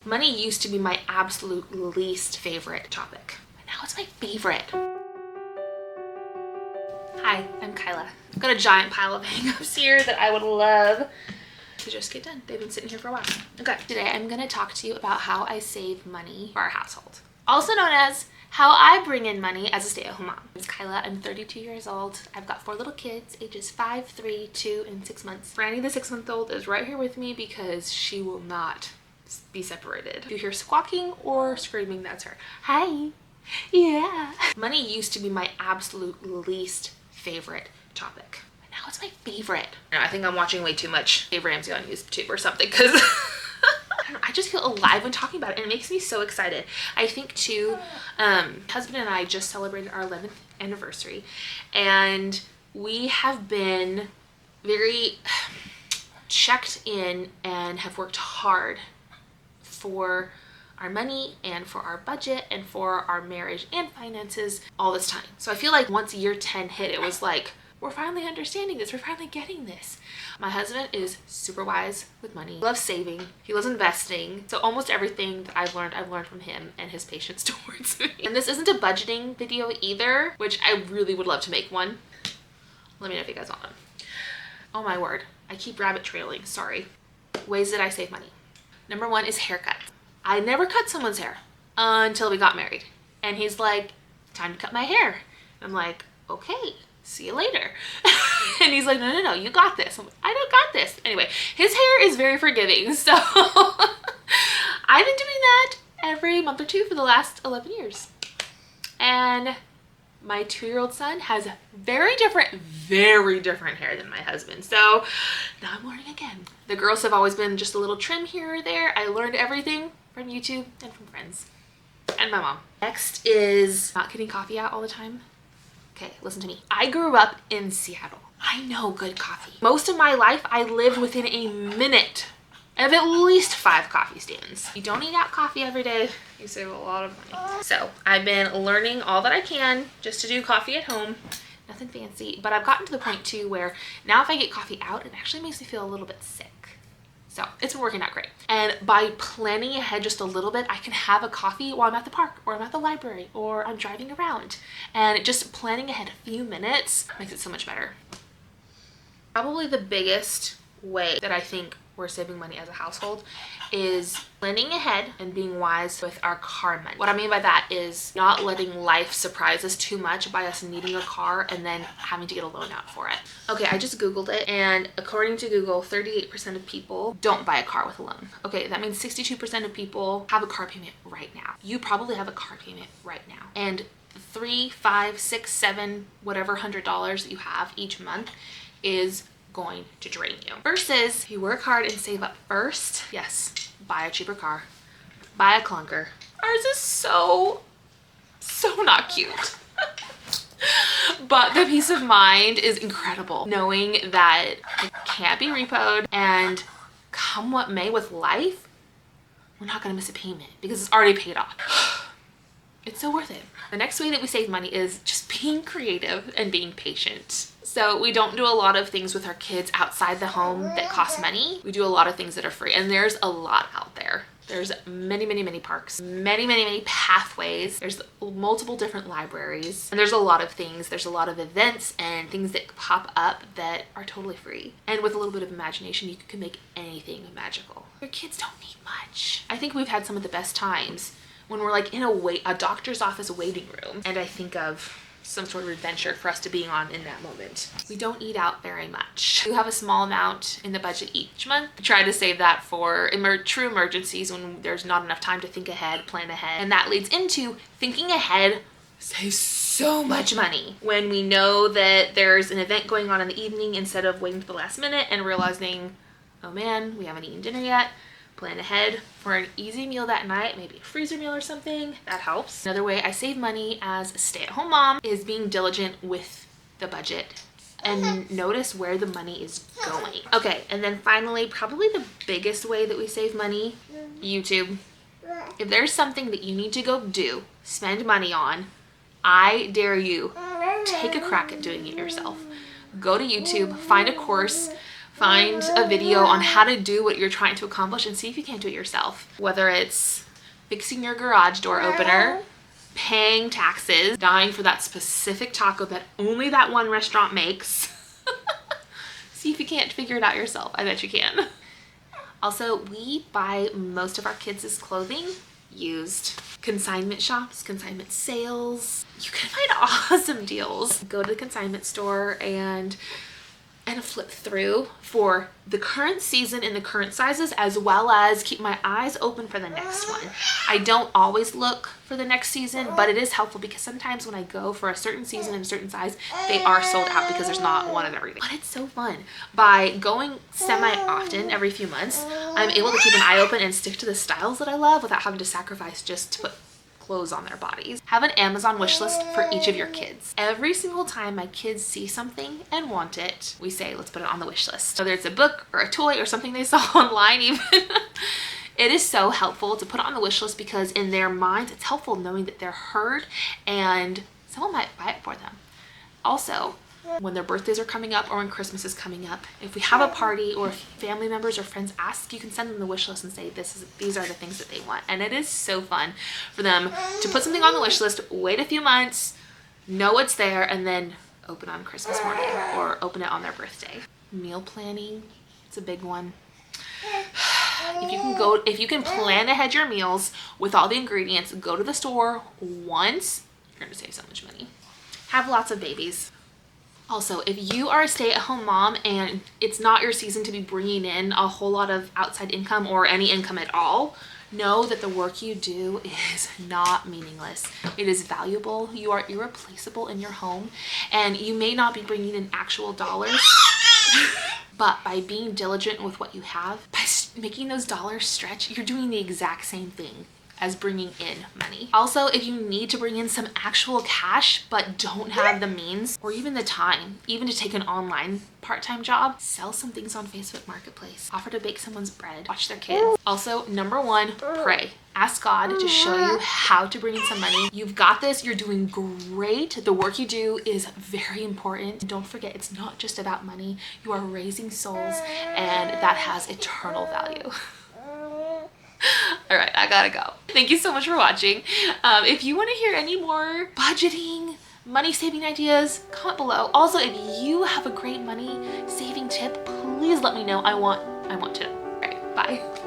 Money used to be my absolute least favorite topic, but now it's my favorite. Hi, I'm Kyla. I've got a giant pile of hang-ups here that I would love to just get done. They've been sitting here for a while. Okay, today I'm gonna talk to you about how I save money for our household. Also known as how I bring in money as a stay-at-home mom. I'm Kyla, I'm 32 years old. I've got 4 little kids, ages 5, 3, 2, and 6 months. Franny, the 6-month-old, is right here with me because she will not be separated. If you hear squawking or screaming, that's her. Hi. Yeah. Money used to be my absolute least favorite topic. But now it's my favorite. I think I'm watching way too much Dave Ramsey on YouTube or something because I just feel alive when talking about it, and it makes me so excited. I think too, husband and I just celebrated our 11th anniversary, and we have been very checked in and have worked hard for our money and for our budget and for our marriage and finances all this time. So I feel like once year 10 hit, it was like, we're finally understanding this. We're finally getting this. My husband is super wise with money. He loves saving. He loves investing. So almost everything that I've learned from him and his patience towards me. And this isn't a budgeting video either, which I really would love to make one. Let me know if you guys want one. Oh my word. I keep rabbit trailing. Sorry. Ways that I save money. Number 1 is haircuts. I never cut someone's hair until we got married. And he's like, time to cut my hair. I'm like, okay, see you later. And he's like, no, you got this. I'm like, I don't got this. Anyway, his hair is very forgiving. So I've been doing that every month or two for the last 11 years. And my 2-year-old son has very different hair than my husband. So now I'm learning again. The girls have always been just a little trim here or there. I learned everything from YouTube and from friends and my mom. Next is not getting coffee out all the time. Okay, listen to me. I grew up in Seattle. I know good coffee. Most of my life, I lived within a minute of at least 5 coffee stands. You don't eat out coffee every day, you save a lot of money. So I've been learning all that I can just to do coffee at home. Nothing fancy, but I've gotten to the point too where now if I get coffee out, it actually makes me feel a little bit sick. So it's been working out great. And by planning ahead just a little bit, I can have a coffee while I'm at the park or I'm at the library or I'm driving around. And just planning ahead a few minutes makes it so much better. Probably the biggest way that I think we're saving money as a household is planning ahead and being wise with our car money. What I mean by that is not letting life surprise us too much by us needing a car and then having to get a loan out for it. Okay, I just Googled it, and according to Google, 38% of people don't buy a car with a loan. Okay, that means 62% of people have a car payment right now. You probably have a car payment right now. And 3, 5, 6, 7, whatever $100 that you have each month is going to drain you. Versus if you work hard and save up first, yes, buy a cheaper car, buy a clunker. Ours is so not cute. But the peace of mind is incredible knowing that it can't be repoed, and come what may with life, we're not gonna miss a payment because it's already paid off. It's so worth it. The next way that we save money is just being creative and being patient. So we don't do a lot of things with our kids outside the home that cost money. We do a lot of things that are free, and there's a lot out there. There's many parks, many pathways. There's multiple different libraries, and there's a lot of things. There's a lot of events and things that pop up that are totally free. And with a little bit of imagination, you can make anything magical. Your kids don't need much. I think we've had some of the best times when we're like in a doctor's office waiting room, and I think of some sort of adventure for us to be on in that moment. We don't eat out very much. We have a small amount in the budget each month. We try to save that for true emergencies when there's not enough time to think ahead, plan ahead. And that leads into thinking ahead saves so much money. When we know that there's an event going on in the evening, instead of waiting to the last minute and realizing, oh man, we haven't eaten dinner yet. Plan ahead for an easy meal that night, maybe a freezer meal or something. That helps. Another way I save money as a stay-at-home mom is being diligent with the budget and notice where the money is going. Okay, and then finally, probably the biggest way that we save money, YouTube. If there's something that you need to go do, spend money on, I dare you, take a crack at doing it yourself. Go to YouTube, find a course, Find a video on how to do what you're trying to accomplish and see if you can't do it yourself. Whether it's fixing your garage door opener, paying taxes, dying for that specific taco that only that one restaurant makes. See if you can't figure it out yourself. I bet you can. Also, we buy most of our kids' clothing used. Consignment shops, consignment sales. You can find awesome deals. Go to the consignment store and flip through for the current season in the current sizes, as well as keep my eyes open for the next one. I don't always look for the next season, but it is helpful because sometimes when I go for a certain season and a certain size, they are sold out because there's not one of everything. But it's so fun. By going semi-often, every few months, I'm able to keep an eye open and stick to the styles that I love without having to sacrifice just to put clothes on their bodies. Have an Amazon wish list for each of your kids. Every single time my kids see something and want it, we say, let's put it on the wish list. Whether it's a book or a toy or something they saw online even. It is so helpful to put it on the wish list because in their minds, it's helpful knowing that they're heard and someone might buy it for them. Also, when their birthdays are coming up or when Christmas is coming up, if we have a party or if family members or friends ask, you can send them the wish list and say these are the things that they want. And it is so fun for them to put something on the wish list, wait a few months, know it's there, and then open on Christmas morning or open it on their birthday. Meal planning, it's a big one. If you can plan ahead your meals with all the ingredients, go to the store once, you're gonna save so much money. Have lots of babies. Also, if you are a stay-at-home mom and it's not your season to be bringing in a whole lot of outside income or any income at all, know that the work you do is not meaningless. It is valuable. You are irreplaceable in your home, and you may not be bringing in actual dollars, but by being diligent with what you have, by making those dollars stretch, you're doing the exact same thing as bringing in money. Also, if you need to bring in some actual cash but don't have the means or even the time, even to take an online part-time job, sell some things on Facebook Marketplace. Offer to bake someone's bread, watch their kids. Also, number one, pray. Ask God to show you how to bring in some money. You've got this, you're doing great. The work you do is very important. Don't forget, it's not just about money. You are raising souls and that has eternal value. All right, I gotta go. Thank you so much for watching. If you want to hear any more budgeting, money saving ideas, comment below. Also, if you have a great money saving tip, please let me know. I want to. All right, bye.